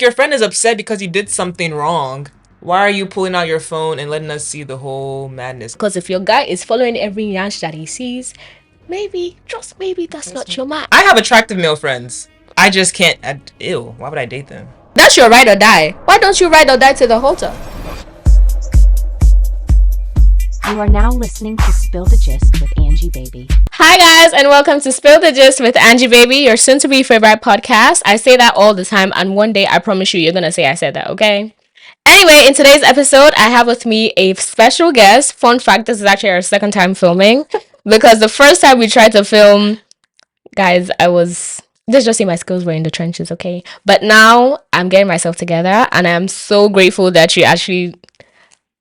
Your friend is upset because you did something wrong. Why are you pulling out your phone and letting us see the whole madness? Because if your guy is following every yansh that he sees, maybe, just maybe, that's not your man. I have attractive male friends. I just can't. Ew, why would I date them? That's your ride or die. Why don't you ride or die to the halter? You are now listening to Spill the Gist with Angie Baby. Hi guys, and welcome to Spill the Gist with Angie Baby, your soon-to-be favorite podcast. I say that all the time, and one day I promise you're gonna say I said that, okay? Anyway, in today's episode, I have with me a special guest. Fun fact, this is actually our second time filming. Because the first time we tried to film, guys, let's just say my skills were in the trenches, okay? But now I'm getting myself together, and I'm so grateful that you actually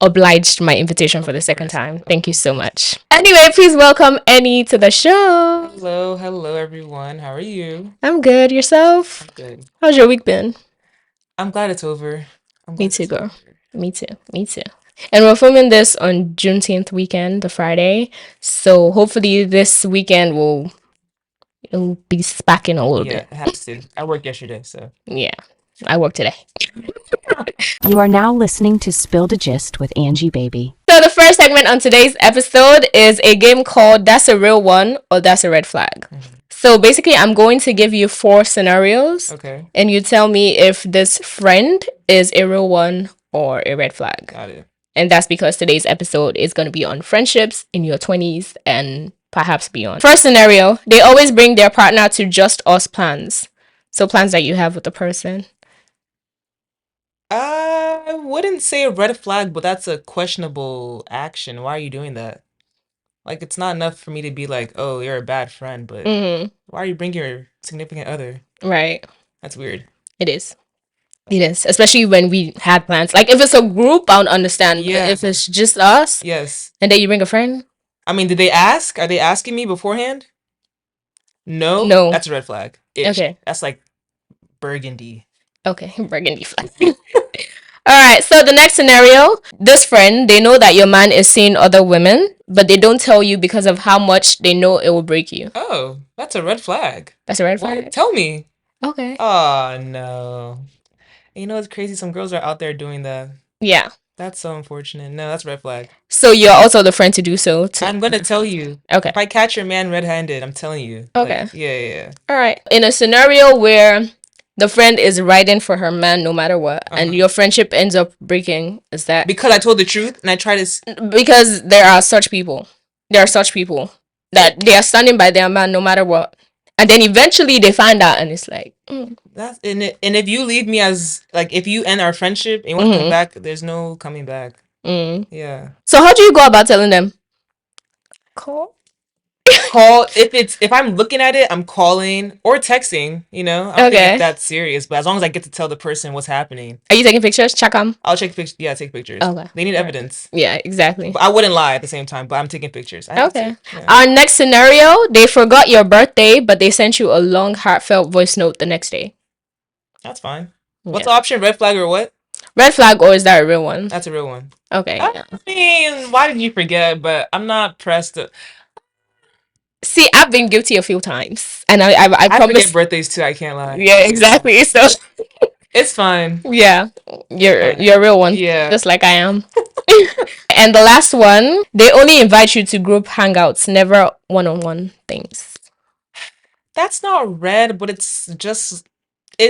obliged my invitation for the second time. Thank you so much. Anyway, please welcome Eni to the show. Hello everyone. How are you? I'm good. Yourself? I'm good. How's your week been? I'm glad it's over. Me too, girl. Me too. And we're filming this on Juneteenth weekend, the Friday. So hopefully this weekend it'll be spacking a little bit. Yeah, it has to. I worked yesterday, so. Yeah, I work today. You are now listening to Spill the Gist with Angie Baby. So the first segment on today's episode is a game called That's a Real One or That's a Red Flag. Mm-hmm. So basically, I'm going to give you 4 scenarios. Okay. And you tell me if this friend is a real one or a red flag. Got it. And that's because today's episode is going to be on friendships in your 20s and perhaps beyond. First scenario, they always bring their partner to just us plans. So plans that you have with the person. I wouldn't say a red flag, but that's a questionable action. Why are you doing that? Like, it's not enough for me to be like, oh, you're a bad friend, but why are you bringing your significant other? Right. That's weird. It is. Especially when we had plans. Like, if it's a group, I don't understand. Yeah. But if it's just us, yes. And then you bring a friend. I mean, did they ask? Are they asking me beforehand? No. That's a red flag. Okay. That's like burgundy. Okay, burgundy flag. Alright, so the next scenario, this friend, they know that your man is seeing other women, but they don't tell you because of how much they know it will break you. Oh, that's a red flag. That's a red flag? What? Tell me. Okay. Oh, no. You know, it's crazy. Some girls are out there doing that. Yeah. That's so unfortunate. No, that's a red flag. So you're also the friend to do so too? I'm going to tell you. Okay. If I catch your man red-handed, I'm telling you. Okay. Like, yeah. Alright. In a scenario where the friend is riding for her man no matter what, and your friendship ends up breaking, is that because I told the truth and I try to because there are such people that they are standing by their man no matter what, and then eventually they find out and it's like that's and if you leave me as like, if you end our friendship and you want to come back, there's no coming back. Yeah. So how do you go about telling them? Call if I'm looking at it, I'm calling or texting, you know. I don't think it's that serious, but as long as I get to tell the person what's happening. Are you taking pictures? Check them. I'll take pictures. Yeah, take pictures. Okay. They need evidence. Yeah, exactly. But I wouldn't lie at the same time, but I'm taking pictures. Okay. Yeah. Our next scenario, they forgot your birthday, but they sent you a long, heartfelt voice note the next day. That's fine. Yeah. What's the option? Red flag or what? Red flag, or is that a real one? That's a real one. Okay. I mean, why did you forget? But I'm not pressed to... See, I've been guilty a few times, and I promise. Forget birthdays too. I can't lie. Yeah, exactly. So it's fine. Yeah, you're a real one. Yeah, just like I am. And the last one, they only invite you to group hangouts, never one-on-one things. That's not red, but it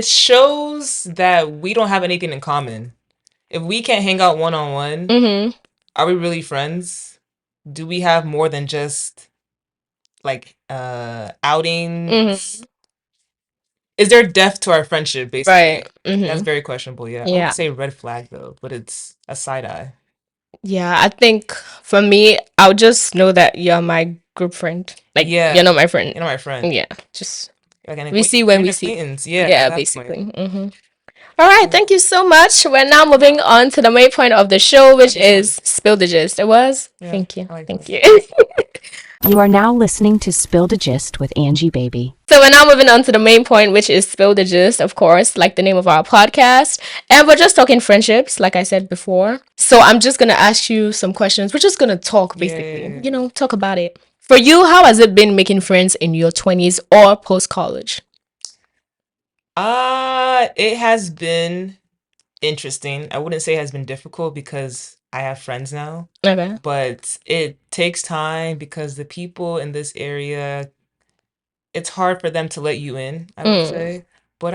shows that we don't have anything in common. If we can't hang out one-on-one, are we really friends? Do we have more than just like outings? Is there depth to our friendship, basically? Right. That's very questionable. Yeah. I would say red flag though, but it's a side eye. Yeah, I think for me, I'll just know that you're my group friend. Like, you're not my friend. You're not my friend. Yeah, just we see when we see. Yeah, basically. All right, thank you so much. We're now moving on to the main point of the show, which is Spill the Gist. It was? Yeah, thank you. Thank you. You are now listening to Spill the Gist with Angie Baby. So we're now moving on to the main point, which is Spill the Gist, of course, like the name of our podcast. And we're just talking friendships, like I said before. So I'm just going to ask you some questions. We're just going to talk, basically. You know, talk about it. For you, how has it been making friends in your 20s or post-college? It has been interesting. I wouldn't say it has been difficult because I have friends now. Okay. But it takes time because the people in this area, it's hard for them to let you in, I would say. But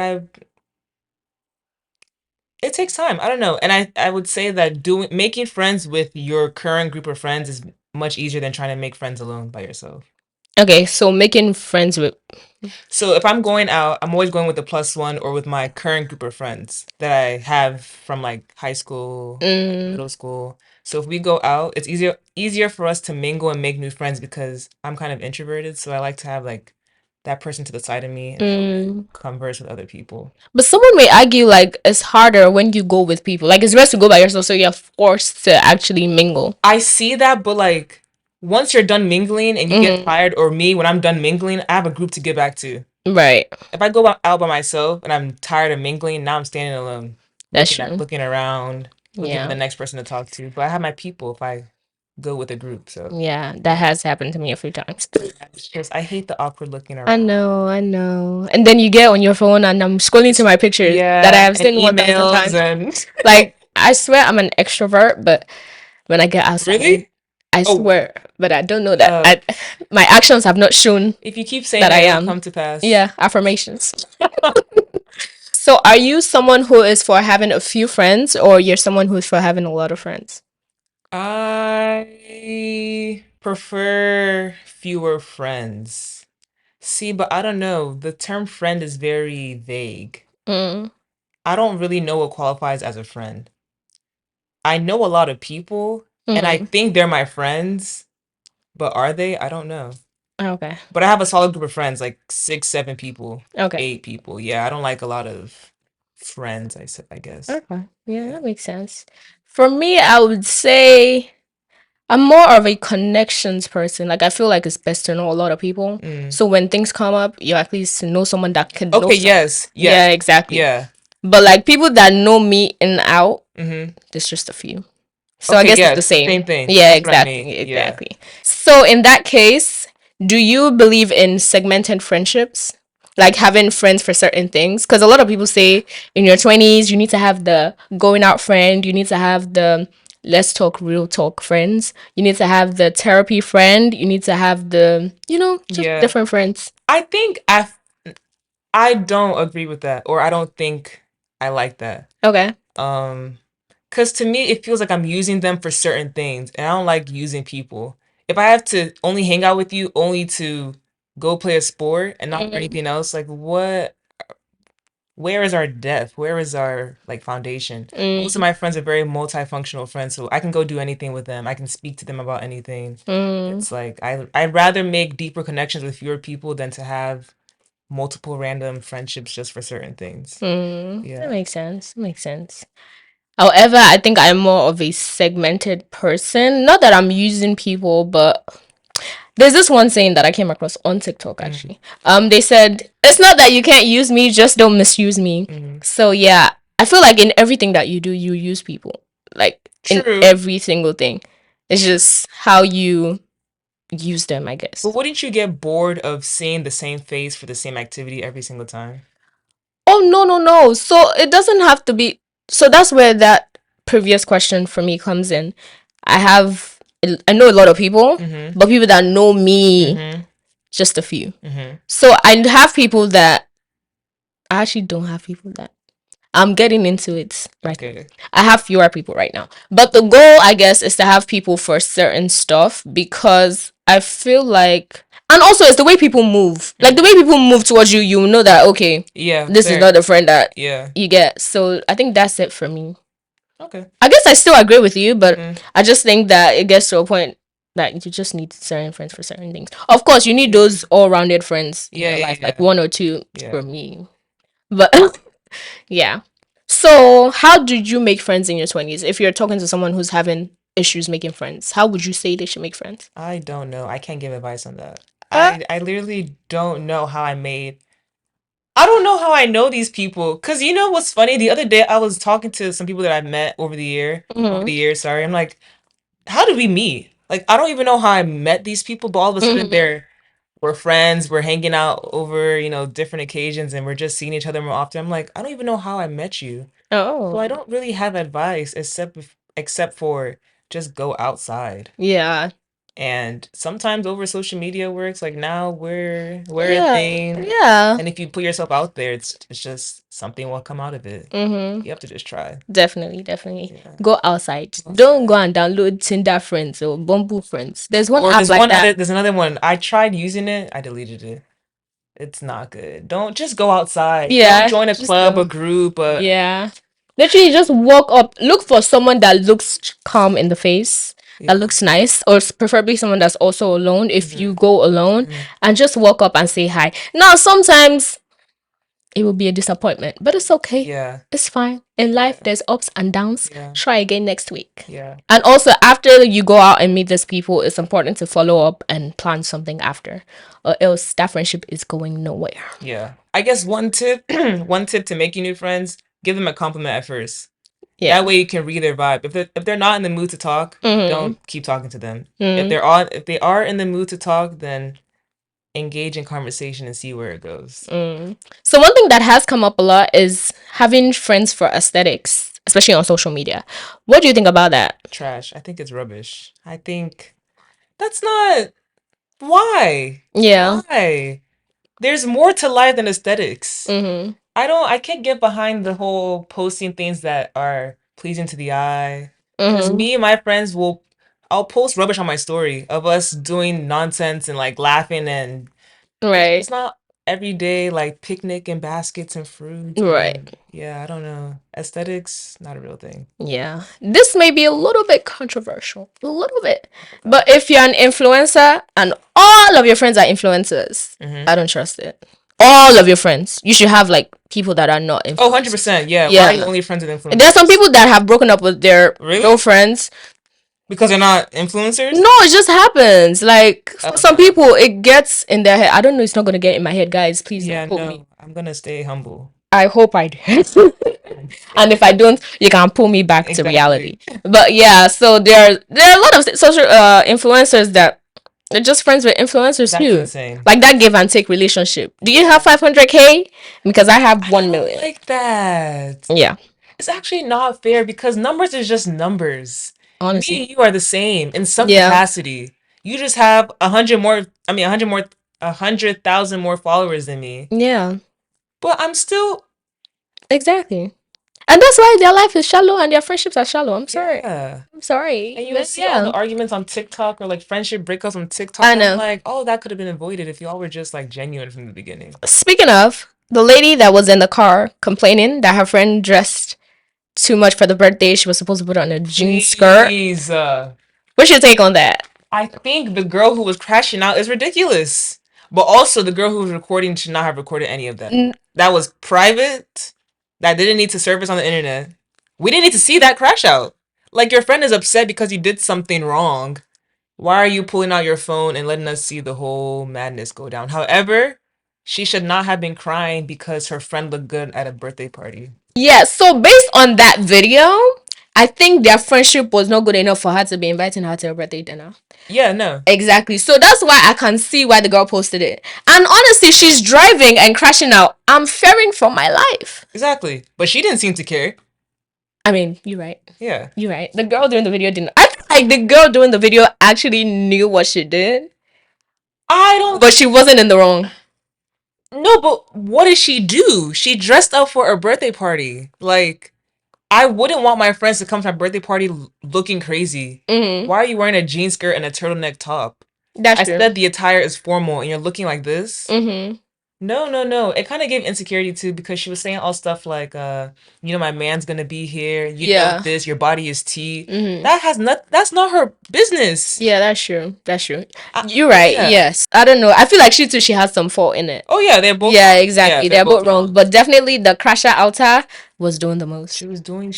it takes time. I don't know. And I would say that making friends with your current group of friends is much easier than trying to make friends alone by yourself. Okay, so making friends with. So if I'm going out, I'm always going with the plus one or with my current group of friends that I have from like high school, middle school. So if we go out, it's easier for us to mingle and make new friends because I'm kind of introverted. So I like to have like that person to the side of me and converse with other people. But someone may argue like it's harder when you go with people. Like it's best to go by yourself, so you're forced to actually mingle. I see that, but like once you're done mingling and you get tired, or me, when I'm done mingling, I have a group to get back to. Right. If I go out by myself and I'm tired of mingling, now I'm standing alone. That's true. Looking around, looking for the next person to talk to. But I have my people if I go with a group. So yeah, that has happened to me a few times. Because I hate the awkward looking around. I know. And then you get on your phone and I'm scrolling to my pictures that I have seen 1,000 times. And like I swear I'm an extrovert, but when I get outside, really? I swear, but I don't know that my actions have not shown. If you keep saying that I am, am, come to pass. Yeah, affirmations. So, are you someone who is for having a few friends, or you're someone who's for having a lot of friends? I prefer fewer friends. See, but I don't know. The term friend is very vague. I don't really know what qualifies as a friend. I know a lot of people, and I think they're my friends, but are they? I don't know. Okay. But I have a solid group of friends, like 6, 7 people. Okay. 8 people. Yeah, I don't like a lot of friends, I guess. Okay. Yeah, that makes sense. For me, I would say I'm more of a connections person. Like I feel like it's best to know a lot of people. So when things come up, you at least know someone that can. Okay. Yes. Yeah. Exactly. Yeah. But like people that know me in and out, there's just a few. So I guess it's the same. Same thing. Yeah. Exactly. Exactly. Yeah. So in that case, do you believe in segmented friendships? Like having friends for certain things? Because a lot of people say in your 20s, you need to have the going out friend, you need to have the let's talk real talk friends, you need to have the therapy friend, you need to have the, just different friends. I think I don't agree with that, or I don't think I like that. Okay. Because to me, it feels like I'm using them for certain things, and I don't like using people. If I have to only hang out with you only to go play a sport and not for anything else, like what? Where is our depth? Where is our like foundation? Most of my friends are very multifunctional friends, so I can go do anything with them. I can speak to them about anything. It's like I'd rather make deeper connections with fewer people than to have multiple random friendships just for certain things. Yeah, that makes sense. Makes sense. However, I think I'm more of a segmented person. Not that I'm using people, but there's this one saying that I came across on TikTok actually. They said it's not that you can't use me, just don't misuse me. So yeah, I feel like in everything that you do, you use people. Like in every single thing. It's just how you use them, I guess. But wouldn't you get bored of seeing the same face for the same activity every single time? Oh no. So it doesn't have to be. So that's where that previous question for me comes in. I know a lot of people, but people that know me, just a few. So I have people that I actually don't have people that I'm getting into it right now. I have fewer people right now. But the goal, I guess, is to have people for certain stuff because I feel like, and also it's the way people move. Like the way people move towards you, you know that, okay, this is not the friend that you get. So I think that's it for me. Okay. I guess I still agree with you, but I just think that it gets to a point that you just need certain friends for certain things. Of course, you need those all-rounded friends in your life, like one or two for me. But yeah. So, how did you make friends in your 20s? If you're talking to someone who's having issues making friends, how would you say they should make friends? I don't know. I can't give advice on that. I literally don't know how I don't know how I know these people. Cause you know what's funny? The other day I was talking to some people that I met over the years, sorry. I'm like, how did we meet? Like, I don't even know how I met these people, but all of a sudden they're we're friends, we're hanging out over, different occasions, and we're just seeing each other more often. I'm like, I don't even know how I met you. So I don't really have advice except for just go outside. Yeah. And sometimes over social media works. Like now we're a thing. Yeah. And if you put yourself out there, it's just something will come out of it. You have to just try. Definitely. Yeah. Go outside. Don't go and download Tinder friends or Bumble friends. There's one app like that. There's another one. I tried using it. I deleted it. It's not good. Don't just go outside. Yeah. Don't join a club, a group. Yeah. Literally, just walk up. Look for someone that looks calm in the face. That looks nice, or preferably someone that's also alone if you go alone, and just walk up and say hi. Now sometimes it will be a disappointment, but it's okay. Yeah, it's fine. In life there's ups and downs. Try again next week. Yeah. And also after you go out and meet these people, it's important to follow up and plan something after, or else that friendship is going nowhere. Yeah, I guess one tip to making new friends: give them a compliment at first. Yeah. That way you can read their vibe. If they're not in the mood to talk, don't keep talking to them. If they are in the mood to talk, then engage in conversation and see where it goes. So one thing that has come up a lot is having friends for aesthetics, especially on social media. What do you think about that? Trash. I think it's rubbish. I think that's not. Why? Yeah. Why? There's more to life than aesthetics. I can't get behind the whole posting things that are pleasing to the eye. Because me and my friends I'll post rubbish on my story of us doing nonsense and like laughing, and it's not every day like picnic and baskets and fruit. Yeah, I don't know. Aesthetics, not a real thing. Yeah. This may be a little bit controversial. A little bit. But if you're an influencer and all of your friends are influencers, I don't trust it. All of your friends. You should have like people that are not influencers. Oh, 100%. Yeah. Why are you only friends with influencers? There's some people that have broken up with their real friends. Because they're not influencers? No, it just happens. Like for some people, it gets in their head. I don't know. It's not gonna get in my head, guys. Please don't quote me. I'm gonna stay humble. I hope I do. And if I don't, you can pull me back to reality. But yeah, so there are a lot of social influencers that they're just friends with influencers. That's too insane. Like that give and take relationship. Do you have 500K? Because I have 1 million. Like that. Yeah. It's actually not fair because numbers is just numbers. Honestly, me and you are the same in some capacity. You just have 100,000 more followers than me. Yeah. But I'm still exactly. And that's why their life is shallow and their friendships are shallow. I'm sorry. Yeah. I'm sorry. And you will see all the arguments on TikTok or like friendship breakups on TikTok. I know. I'm like, oh, that could have been avoided if y'all were just like genuine from the beginning. Speaking of, the lady that was in the car complaining that her friend dressed too much for the birthday, she was supposed to put on a jean skirt. What's your take on that? I think the girl who was crashing out is ridiculous. But also the girl who was recording should not have recorded any of that. That was private. That didn't need to surface on the internet. We didn't need to see that crash out. Like, your friend is upset because you did something wrong. Why are you pulling out your phone and letting us see the whole madness go down? However, she should not have been crying because her friend looked good at a birthday party. Yeah, so based on that video, I think their friendship was not good enough for her to be inviting her to her birthday dinner. Yeah, no. Exactly. So that's why I can see why the girl posted it. And honestly, she's driving and crashing out. I'm fearing for my life. Exactly. But she didn't seem to care. I mean, you're right. Yeah. You're right. The girl doing the video didn't. I feel like the girl doing the video actually knew what she did. But she wasn't in the wrong. No, but what did she do? She dressed up for a birthday party. Like, I wouldn't want my friends to come to my birthday party looking crazy. Why are you wearing a jean skirt and a turtleneck top? That's true. I said the attire is formal and you're looking like this. No. It kind of gave insecurity too because she was saying all stuff like, my man's gonna be here. You know this. Your body is tea. That's not her business. Yeah, that's true. You're right. Yeah. Yes. I don't know. I feel like she has some fault in it. Oh yeah, they're both. Yeah, exactly. They're both wrong. But definitely the crasher outer was doing the most. She was doing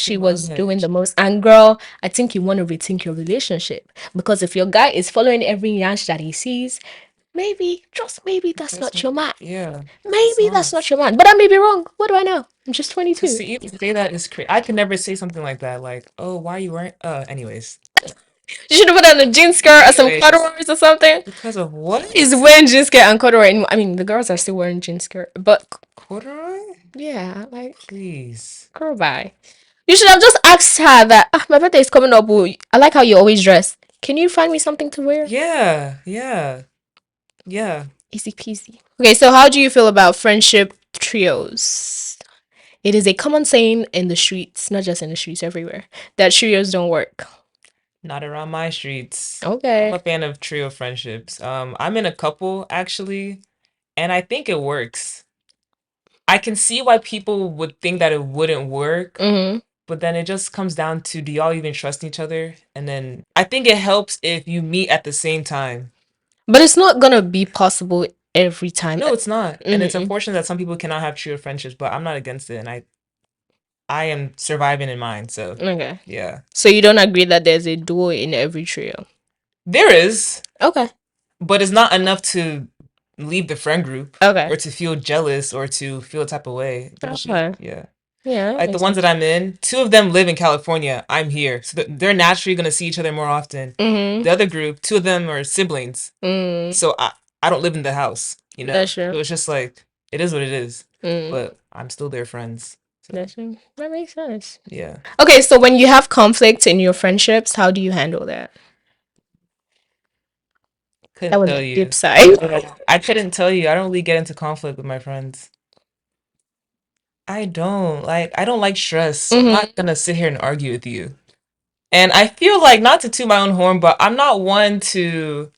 the most. And girl, I think you want to rethink your relationship because if your guy is following every yansh that he sees, maybe, just maybe, that's not your man. Yeah. Maybe that's not your man. But I may be wrong. What do I know? I'm just 22. To even say that is crazy. I could never say something like that. Like, oh, why are you wearing... anyways. You should have put on a jean skirt or some corduroys or something. Because of what? He's wearing jean skirt and corduroy. I mean, the girls are still wearing jean skirt, but corduroy? Yeah, like please, girl, bye. You should have just asked her that my birthday is coming up. I like how you always dress. Can you find me something to wear? Yeah. Easy peasy. Okay, so how do you feel about friendship trios? It is a common saying in the streets, not just in the streets, everywhere, that trios don't work. Not around my streets. Okay. I'm a fan of trio friendships. I'm in a couple actually, and I think it works. I can see why people would think that it wouldn't work, but then it just comes down to, do y'all even trust each other? And then I think it helps if you meet at the same time. But it's not gonna be possible every time. No, it's not. And it's unfortunate that some people cannot have trio friendships, but I'm not against it, and I am surviving in mine, so okay. Yeah. So you don't agree that there's a duo in every trio? There is. Okay. But it's not enough to leave the friend group. Okay. Or to feel jealous or to feel a type of way. Okay. Yeah. Yeah. Like the ones that I'm in, 2 of them live in California. I'm here. So they're naturally going to see each other more often. The other group, 2 of them are siblings. So I don't live in the house, you know? That's true. So it's just like, it is what it is. But I'm still their friends. So. That's true. That makes sense. Yeah. Okay, so when you have conflict in your friendships, how do you handle that? That was a deep side. I couldn't tell you. I don't really get into conflict with my friends. I don't like stress. So I'm not gonna sit here and argue with you. And I feel like, not to toot my own horn, but I'm not one to.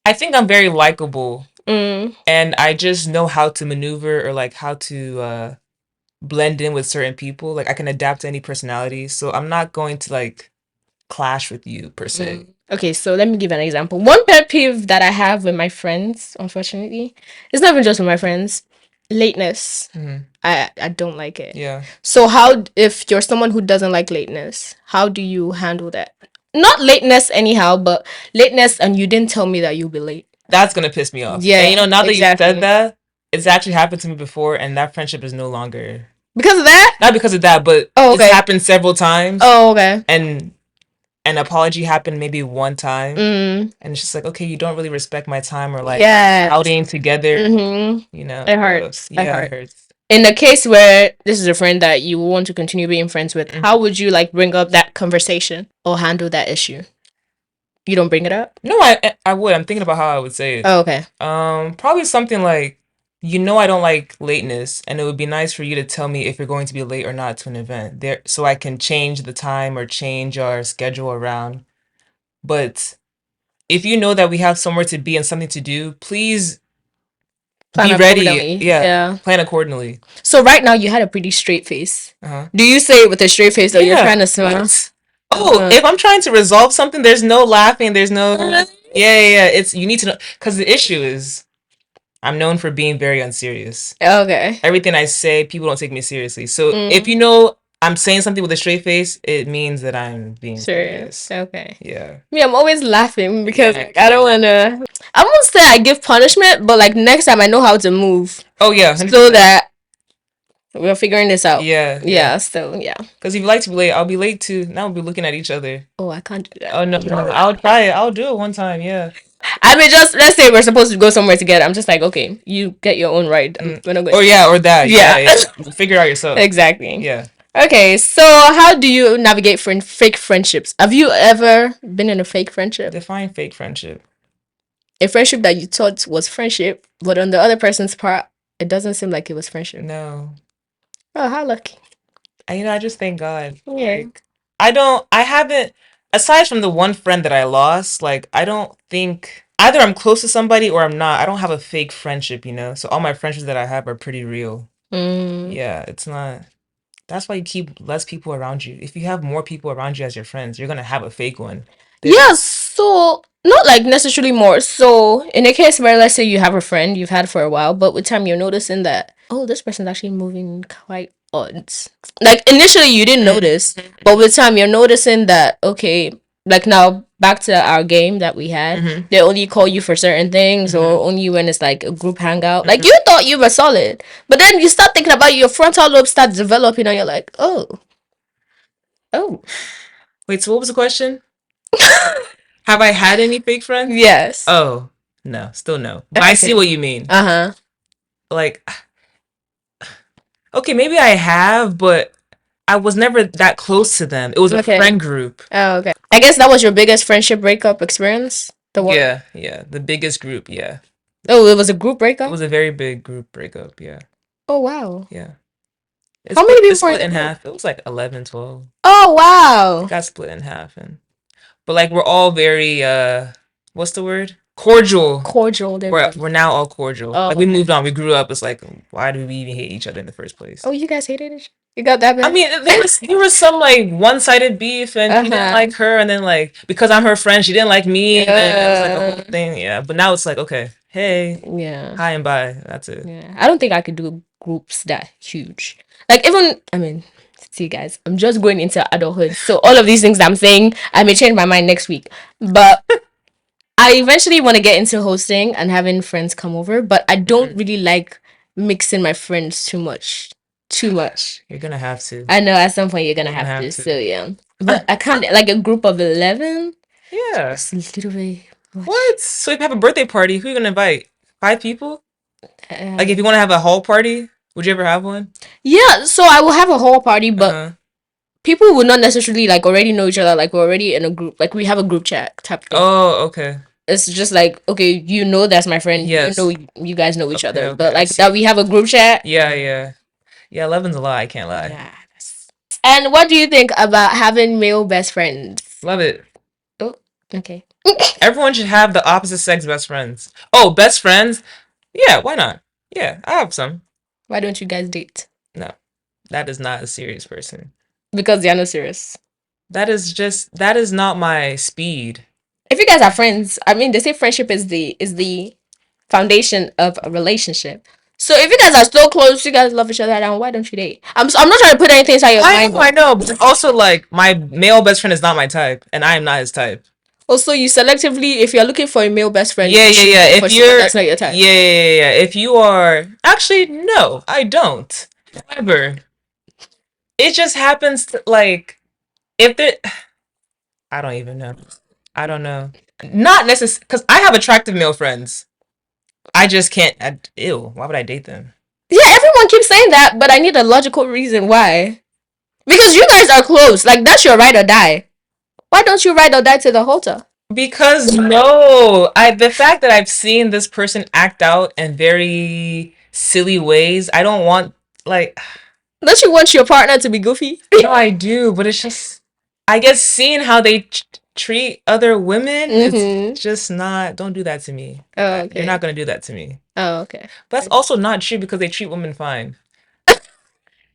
I think I'm very likable, and I just know how to maneuver or like how to blend in with certain people. Like I can adapt to any personality, so I'm not going to like clash with you per se. Okay, so let me give an example. One pet peeve that I have with my friends, unfortunately, it's not even just with my friends, lateness. I don't like it. Yeah. So how, if you're someone who doesn't like lateness, how do you handle that? Not lateness anyhow, but lateness and you didn't tell me that you'll be late. That's gonna piss me off. Yeah. And you know, now that you said that, it's actually happened to me before, and that friendship is no longer because of that. Not because of that, but okay. It's happened several times. Oh, okay. And an apology happened maybe one time, and it's just like, okay, you don't really respect my time, or like outing together. You know, it hurts. Yeah, it hurts. In the case where this is a friend that you want to continue being friends with, how would you like bring up that conversation or handle that issue? You don't bring it up? No, I would. I'm thinking about how I would say it. Oh, okay. Probably something like, you know, I don't like lateness, and it would be nice for you to tell me if you're going to be late or not to an event, there, so I can change the time or change our schedule around. But if you know that we have somewhere to be and something to do, please be ready. Yeah, plan accordingly. So right now you had a pretty straight face. Do you say it with a straight face, or you're trying to smile? Oh, if I'm trying to resolve something, there's no laughing. There's no. Yeah. It's, you need to know, because the issue is, I'm known for being very unserious. Okay. Everything I say, people don't take me seriously. So if you know I'm saying something with a straight face, it means that I'm being serious. Okay. Yeah. Me, I'm always laughing because like, I don't wanna. I won't say I give punishment, but like next time I know how to move. Oh yeah. 100%. So that we're figuring this out. Yeah. So yeah. Because if you like to be late, I'll be late too. Now we'll be looking at each other. Oh, I can't do that. Oh no. I'll try it. I'll do it one time. Yeah. I mean, just let's say we're supposed to go somewhere together. I'm just like, okay, you get your own ride. We're not going. Or that. Yeah. Figure it out yourself. Exactly. Yeah. Okay, so how do you navigate fake friendships? Have you ever been in a fake friendship? Define fake friendship. A friendship that you thought was friendship, but on the other person's part, it doesn't seem like it was friendship. No. Oh, how lucky. I just thank God. Yeah. Like, I haven't, aside from the one friend that I lost, like, I don't think, either I'm close to somebody or I'm not. I don't have a fake friendship, you know? So all my friendships that I have are pretty real. Yeah, it's not. That's why you keep less people around you. If you have more people around you as your friends, you're going to have a fake one. Yes, so not like necessarily more. So in a case where, let's say you have a friend you've had for a while, but with time you're noticing that, oh, this person's actually moving quite odd. Like initially you didn't notice, but with time you're noticing that, okay, like now back to our game that we had, they only call you for certain things or only when it's like a group hangout. Like you thought you were solid, but then you start thinking about your frontal lobe starts developing and you're like, oh. Wait, so what was the question? Have I had any fake friends? Yes. Oh, no. Still no. But I see what you mean. Like, okay, maybe I have, but I was never that close to them. It was a friend group. Oh, okay. I guess that was your biggest friendship breakup experience? Yeah. The biggest group, yeah. Oh, it was a group breakup? It was a very big group breakup, yeah. Oh, wow. Yeah. How many people were split in half? It was like 11, 12. Oh, wow. It got split in half. But like, we're all very, what's the word? Cordial. We're now all cordial. Like, we moved on. We grew up. It's like, why do we even hate each other in the first place? Oh, you guys hated each other? You got that bad? I mean, there was some like one-sided beef, and he didn't like her, and then like because I'm her friend, she didn't like me, and then it was like a whole thing. Yeah, but now it's like, okay, hey, hi and bye. That's it. Yeah, I don't think I could do groups that huge. Like even, I mean, see guys, I'm just going into adulthood, so all of these things that I'm saying, I may change my mind next week. But I eventually want to get into hosting and having friends come over, but I don't really like mixing my friends too much. You're gonna have to. I know at some point you're gonna have to. So yeah, but I can't like a group of 11. Yeah, it's a little bit much. What? So if you have a birthday party, who are you gonna invite? 5 people? Like if you want to have a hall party, would you ever have one? Yeah, so I will have a hall party, but people would not necessarily like already know each other. Like we're already in a group. Like we have a group chat type thing. Oh, okay. It's just like, okay, you know that's my friend. Yes. You know you guys know each other. But like that we have a group chat. Yeah. 11's a lot, I can't lie. Yeah. And what do you think about having male best friends? Love it. Oh, okay. Everyone should have the opposite sex best friends. Oh, best friends? Yeah, why not? Yeah, I have some. Why don't you guys date? No, that is not a serious person. Because they're not serious. That is not my speed. If you guys are friends, I mean, they say friendship is the foundation of a relationship. So if you guys are so close, you guys love each other, then why don't you date? I'm not trying to put anything inside your mind. I know, but also like my male best friend is not my type, and I am not his type. Also, you selectively, if you're looking for a male best friend, yeah. If that's not your type. Yeah. If you are actually no, I don't. However, it just happens to, like if it. I don't even know. I don't know. Not necessarily because I have attractive male friends. I just can't. Ew. Why would I date them? Yeah, everyone keeps saying that, but I need a logical reason why. Because you guys are close. Like that's your ride or die. Why don't you ride or die to the halter? Because no, the fact that I've seen this person act out in very silly ways, I don't want like. Don't you want your partner to be goofy? No, I do, but it's just, I guess seeing how they treat other women, it's just not. Don't do that to me. Oh, okay. You're not gonna do that to me. Oh, okay. But that's also not true because they treat women fine.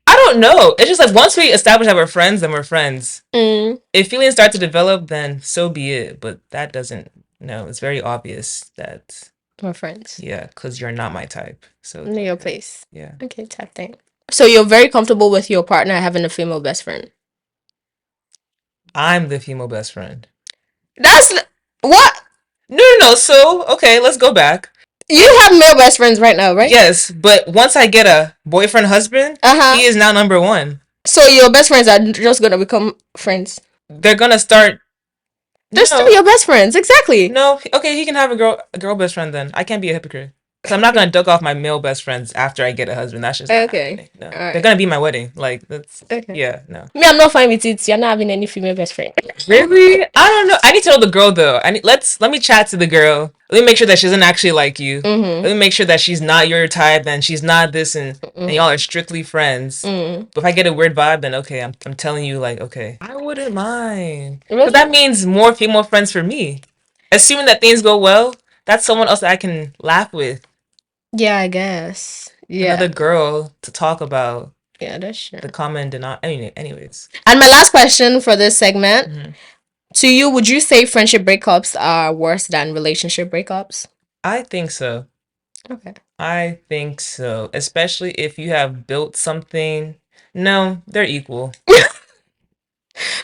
I don't know. It's just like once we establish that we're friends, then we're friends. If feelings start to develop, then so be it. But that doesn't. No, it's very obvious that we're friends. Yeah, because you're not my type. So know your place. Yeah. Okay, type thing. So you're very comfortable with your partner having a female best friend. I'm the female best friend. That's what? No. So okay, let's go back. You have male best friends right now, right? Yes, but once I get a boyfriend, husband, he is now number one. So your best friends are just gonna become friends. They're gonna start. They're still your best friends, exactly. No, okay, he can have a girl best friend then. I can't be a hypocrite. Because I'm not gonna duck off my male best friends after I get a husband. That's just okay. No. Right. They're gonna be my wedding. Like that's okay. Yeah, no. Me, I'm not fine with it. You're not having any female best friend. Really? I don't know. I need to know the girl though. Let me chat to the girl. Let me make sure that she doesn't actually like you. Let me make sure that she's not your type and she's not this and y'all are strictly friends. But if I get a weird vibe, then okay, I'm telling you like okay, I wouldn't mind. Because that means more female friends for me. Assuming that things go well, that's someone else that I can laugh with. Yeah, I guess. Yeah. Another girl to talk about. Yeah, that's true. The common denominator. Anyways. And my last question for this segment. To you, would you say friendship breakups are worse than relationship breakups? I think so. Okay. I think so. Especially if you have built something. No, they're equal.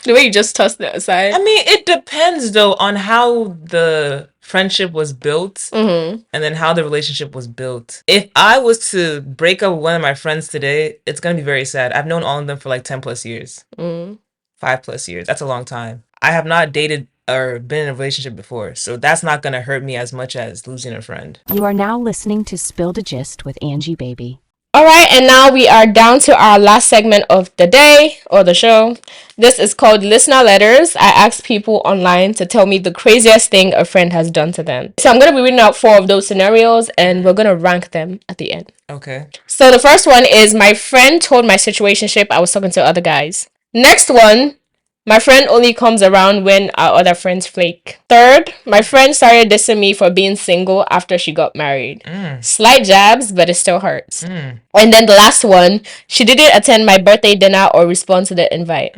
The way you just tossed that aside. I mean, it depends though on how the friendship was built and then how the relationship was built. If I was to break up with one of my friends today, it's going to be very sad. I've known all of them for like 10 plus years. 5 plus years. That's a long time. I have not dated or been in a relationship before, so that's not gonna hurt me as much as losing a friend. You are now listening to Spill the Gist with Angie Baby. All right, and now we are down to our last segment of the day or the show. This is called Listener Letters. I ask people online to tell me the craziest thing a friend has done to them. So I'm going to be reading out 4 of those scenarios and we're going to rank them at the end. Okay. So the first one is my friend told my situationship I was talking to other guys. Next one, my friend only comes around when our other friends flake. Third, my friend started dissing me for being single after she got married. Slight jabs, but it still hurts. And then the last one, she didn't attend my birthday dinner or respond to the invite.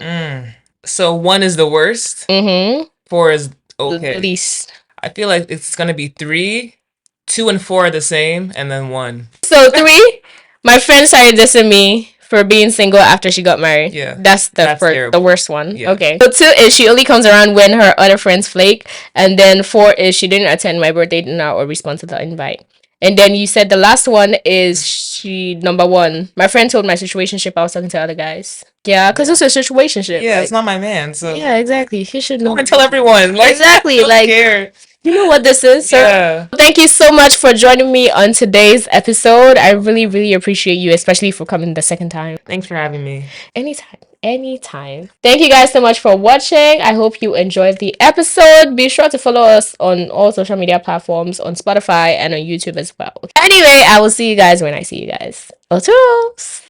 So 1 is the worst. 4 is okay. The least. I feel like it's gonna be 3. 2 and 4 are the same, and then 1. So 3, my friend started dissing me for being single after she got married. Yeah. That's the worst one. Yeah. Okay. So 2 is she only comes around when her other friends flake. And then 4 is she didn't attend my birthday dinner or respond to the invite. And then you said the last one is number 1. My friend told my situationship I was talking to other guys. Yeah, because it's a situationship. Yeah, it's not my man, so. Yeah, exactly. He should know. I'm gonna tell everyone. Like, exactly. Like, care. You know what this is, sir? Yeah. Thank you so much for joining me on today's episode. I really, really appreciate you, especially for coming the second time. Thanks for having me. Anytime. Thank you guys so much for watching. I hope you enjoyed the episode. Be sure to follow us on all social media platforms, on Spotify and on YouTube as well. Anyway, I will see you guys when I see you guys. Toodles!